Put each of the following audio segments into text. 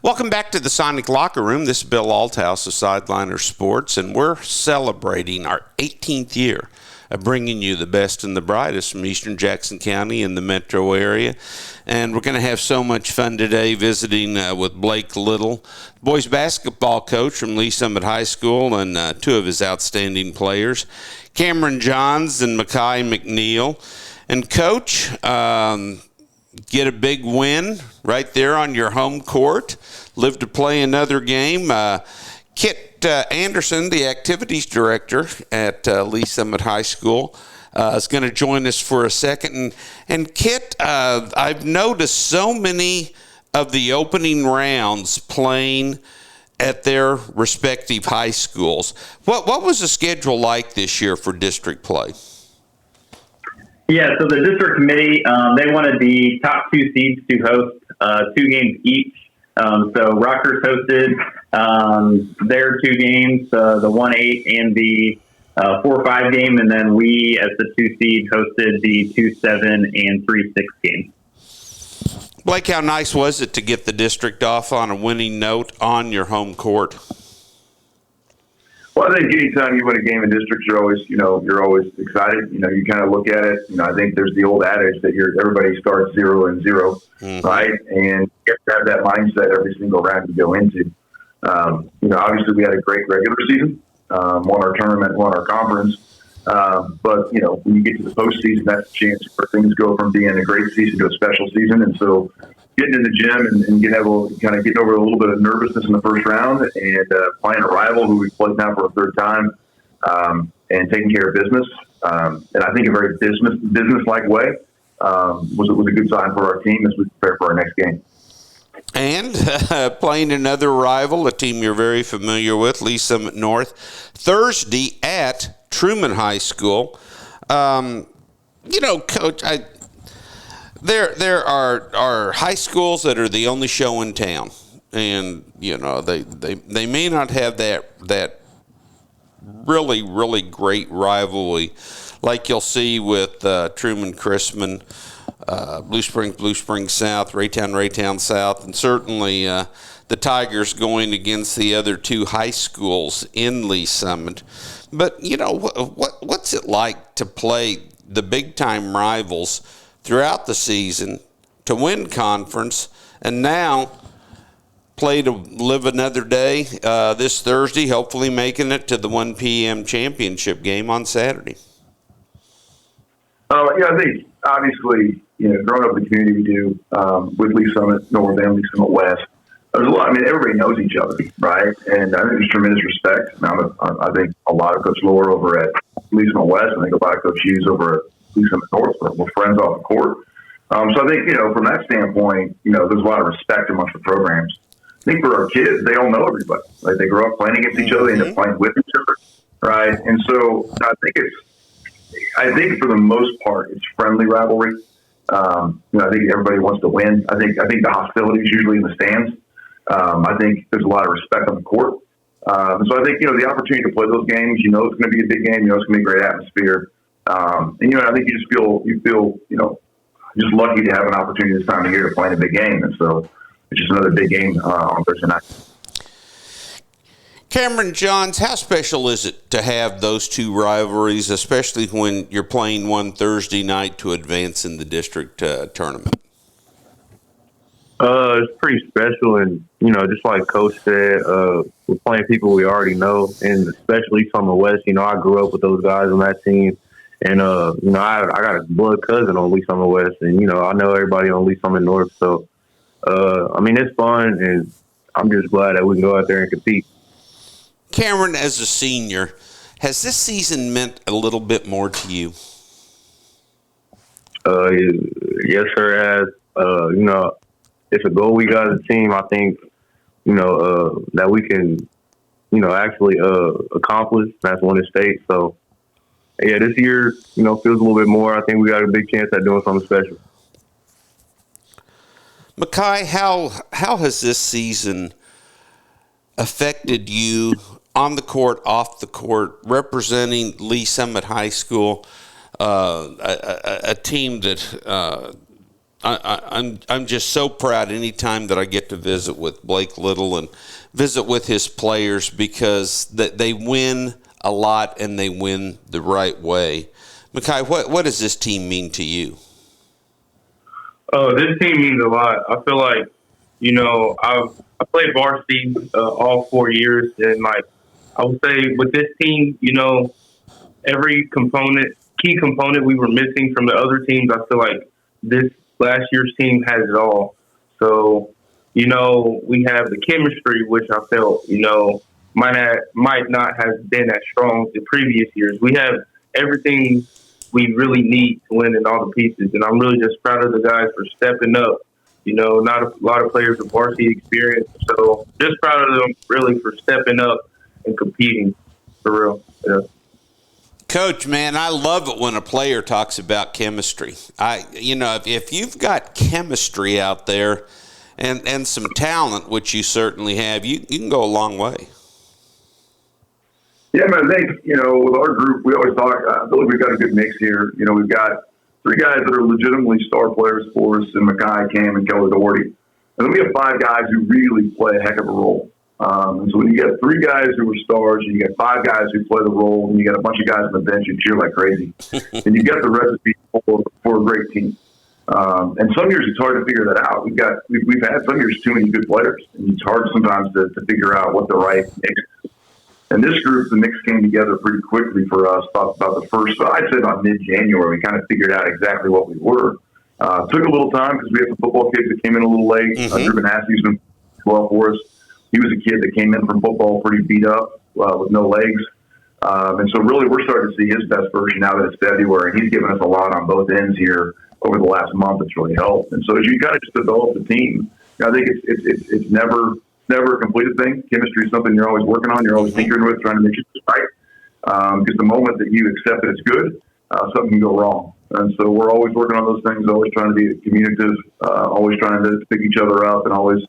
Welcome back to the Sonic Locker Room. This is Bill Althouse of Sideliner Sports, and we're celebrating our 18th year of bringing you the best and the brightest from Eastern Jackson County and the metro area. And we're going to have so much fun today visiting with Blake Little, boys basketball coach from Lee Summit High School, and two of his outstanding players, Cameron Johns and Makai McNeil. And Coach, get a big win right there on your home court. Live to play another game. Kit Anderson, the activities director at Lee Summit High School, is going to join us for a second. And Kit, I've noticed so many of the opening rounds playing at their respective high schools. What was the schedule like this year for district play? Yeah, so the district committee, they wanted the top two seeds to host 2 games each. So Rutgers hosted their 2 games, the 1-8 and the 4-5 game, and then we, as the 2 seed, hosted the 2-7 and 3-6 game. Blake, how nice was it to get the district off on a winning note on your home court? Well, I think anytime you win a game in districts, you're always excited. You kind of look at it. I think there's the old adage that everybody starts 0-0, mm-hmm. right? And you have to have that mindset every single round you go into. Obviously we had a great regular season, won our tournament, won our conference. But when you get to the postseason, that's a chance for things to go from being a great season to a special season. And so getting in the gym and getting over a little bit of nervousness in the first round and playing a rival who we've played now for a third time and taking care of business. And I think a very business-like way was a good sign for our team as we prepare for our next game. And playing another rival, a team you're very familiar with, Lee Summit North, Thursday at Truman High School. Coach, There are high schools that are the only show in town, and they may not have that really, really great rivalry like you'll see with Truman Chrisman, Blue Spring South, Raytown South, and certainly the Tigers going against the other 2 high schools in Lee Summit. But what's it like to play the big time rivals throughout the season, to win conference, and now play to live another day this Thursday, hopefully making it to the 1 p.m. championship game on Saturday? I think, obviously, growing up in the community we do with Lee Summit North and Lee Summit West, there's a lot. Everybody knows each other, right? And I think there's tremendous respect. I think a lot of Coach Lohr over at Lee Summit West, I think a lot of Coach Hughes over at Lee Summit North, we're friends off the court. So I think, from that standpoint, there's a lot of respect amongst the programs. I think for our kids, they all know everybody. Like, they grow up playing against each other, they end up playing with each other, right? And so I think for the most part, it's friendly rivalry. I think everybody wants to win. I think the hostility is usually in the stands. I think there's a lot of respect on the court. So I think, the opportunity to play those games, it's going to be a big game. It's going to be a great atmosphere. And I think you feel just lucky to have an opportunity this time of year to play in a big game. And so it's just another big game on Thursday night. Cameron Johns, how special is it to have those 2 rivalries, especially when you're playing one Thursday night to advance in the district tournament? It's pretty special, and just like Coach said, we're playing people we already know, and especially from the West. I grew up with those guys on that team, and I got a blood cousin on Lee Summit West, and I know everybody on Lee Summit North. So, it's fun, and I'm just glad that we can go out there and compete. Cameron, as a senior, has this season meant a little bit more to you? Yes, sir, it has. It's a goal we got as a team. I think, that we can, actually accomplish. That's win the state. So, yeah, this year, feels a little bit more. I think we got a big chance at doing something special. Makai, how has this season affected you on the court, off the court, representing Lee Summit High School, a team that I'm just so proud anytime that I get to visit with Blake Little and visit with his players, because they win a lot and they win the right way. Mekhi, what does this team mean to you? Oh, this team means a lot. I feel like, I played varsity all 4 years, and I would say with this team, every key component we were missing from the other teams, I feel like this last year's team has it all. So, we have the chemistry, which I felt, might not have been as strong the previous years. We have everything we really need to win in all the pieces, and I'm really just proud of the guys for stepping up. Not a lot of players with varsity experience, so just proud of them really for stepping up and competing for real. Yeah. Coach, man, I love it when a player talks about chemistry. If you've got chemistry out there and some talent, which you certainly have, you can go a long way. Yeah, man, I think, with our group, we always talk, I feel like we've got a good mix here. We've got three guys that are legitimately star players for us in Mekhi, Cam, and Keller Doherty. And then we have five guys who really play a heck of a role. And so when you get three guys who are stars, and you get five guys who play the role, and you got a bunch of guys on the bench who cheer like crazy, and you get the recipe for a great team. And some years it's hard to figure that out. We've had some years too many good players, and it's hard sometimes to figure out what the right mix is. And this group, the mix came together pretty quickly for us. About the first, I'd say about mid-January, we kind of figured out exactly what we were. Took a little time because we had some football kids that came in a little late. Ruben Hassey's been well for us. He was a kid that came in from football pretty beat up with no legs. And so really we're starting to see his best version now that it's February. And he's given us a lot on both ends here over the last month. It's really helped. And so as you kind of just develop the team, I think it's never a completed thing. Chemistry is something you're always working on. You're always tinkering with, trying to make sure it's right. Because the moment that you accept that it's good, something can go wrong. And so we're always working on those things, always trying to be communicative, always trying to pick each other up, and always,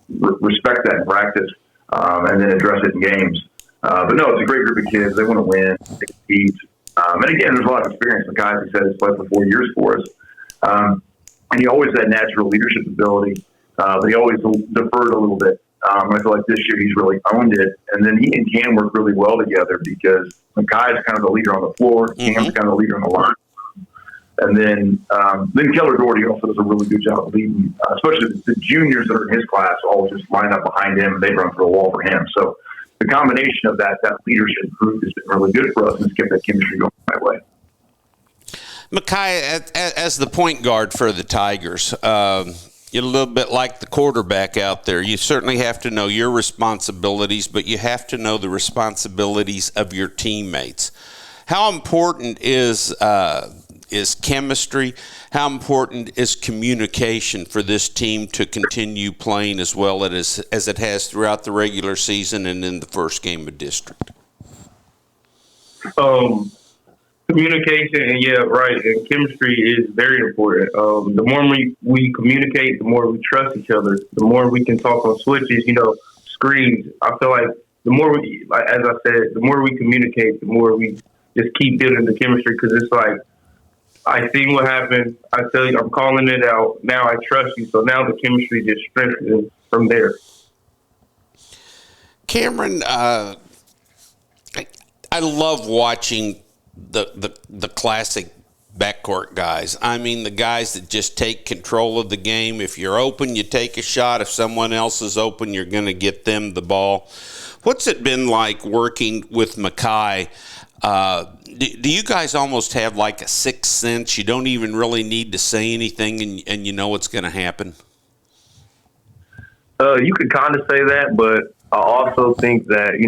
respect that in practice, and then address it in games. But no, it's a great group of kids. They want to win. They compete. And again, there's a lot of experience. The guys, he said, has played for 4 years for us. And he always had natural leadership ability. But he always deferred a little bit. I feel like this year he's really owned it. And then he and Cam work really well together because Mekhi's kind of the leader on the floor. Cam's kind of the leader on the line. And then Keller Doherty also does a really good job of leading, especially the juniors that are in his class all just line up behind him and they run through a wall for him. So the combination of that leadership group has been really good for us and it's kept that chemistry going the right way. Mekhi, as the point guard for the Tigers, you're a little bit like the quarterback out there. You certainly have to know your responsibilities, but you have to know the responsibilities of your teammates. How important is chemistry? How important is communication for this team to continue playing as well as it has throughout the regular season and in the first game of district? Communication, and and chemistry is very important. The more we communicate, the more we trust each other. The more we can talk on switches, screens. I feel like the more as I said, the more we communicate, the more we just keep building the chemistry. Because it's like, I see what happened. I tell you, I'm calling it out. Now I trust you. So now the chemistry just strengthens from there. Cameron, I love watching the classic backcourt guys. I mean, the guys that just take control of the game. If you're open, you take a shot. If someone else is open, you're going to get them the ball. What's it been like working with Mekhi? Do you guys almost have like a sixth sense? You don't even really need to say anything and you know what's going to happen? You could kind of say that, but I also think that,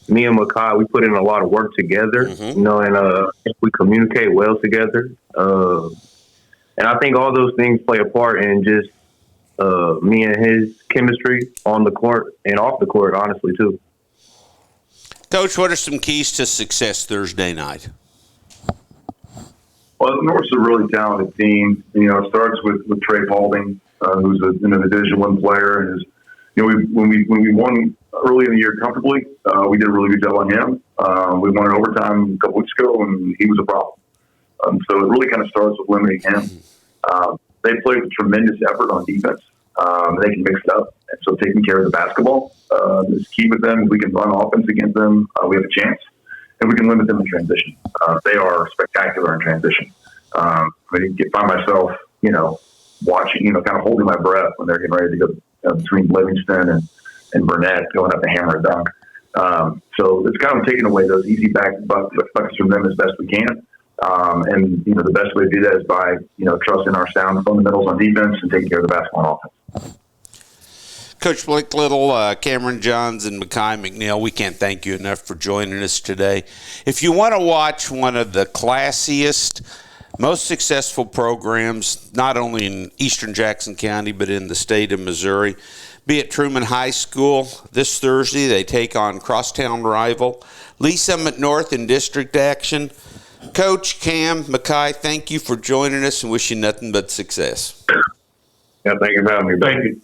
me and Mekhi, we put in a lot of work together, and we communicate well together. And I think all those things play a part in just me and his chemistry on the court and off the court, honestly, too. Coach, what are some keys to success Thursday night? Well, North's a really talented team. It starts with Trey Paulding, who's a Division I player, and is when we won early in the year comfortably, we did a really good job on him. We won in overtime a couple weeks ago, and he was a problem. So it really kind of starts with limiting him. They play with tremendous effort on defense. They can mix it up. And so taking care of the basketball is key with them. If we can run offense against them, we have a chance. And we can limit them in transition. They are spectacular in transition. I find myself, watching, kind of holding my breath when they're getting ready to go between Livingston and Burnett going up the hammer dunk. So it's kind of taking away those easy buckets from them as best we can. And the best way to do that is by, trusting our sound fundamentals on defense and taking care of the basketball on offense. Coach Blake Little, Cameron Johns, and Mekhi McNeil, we can't thank you enough for joining us today. If you want to watch one of the classiest, most successful programs, not only in eastern Jackson County, but in the state of Missouri, be at Truman High School this Thursday. They take on crosstown rival Lee Summit North in district action. Coach, Cam, Mekhi, thank you for joining us and wish you nothing but success. Yeah, thank you for having me. Thank you.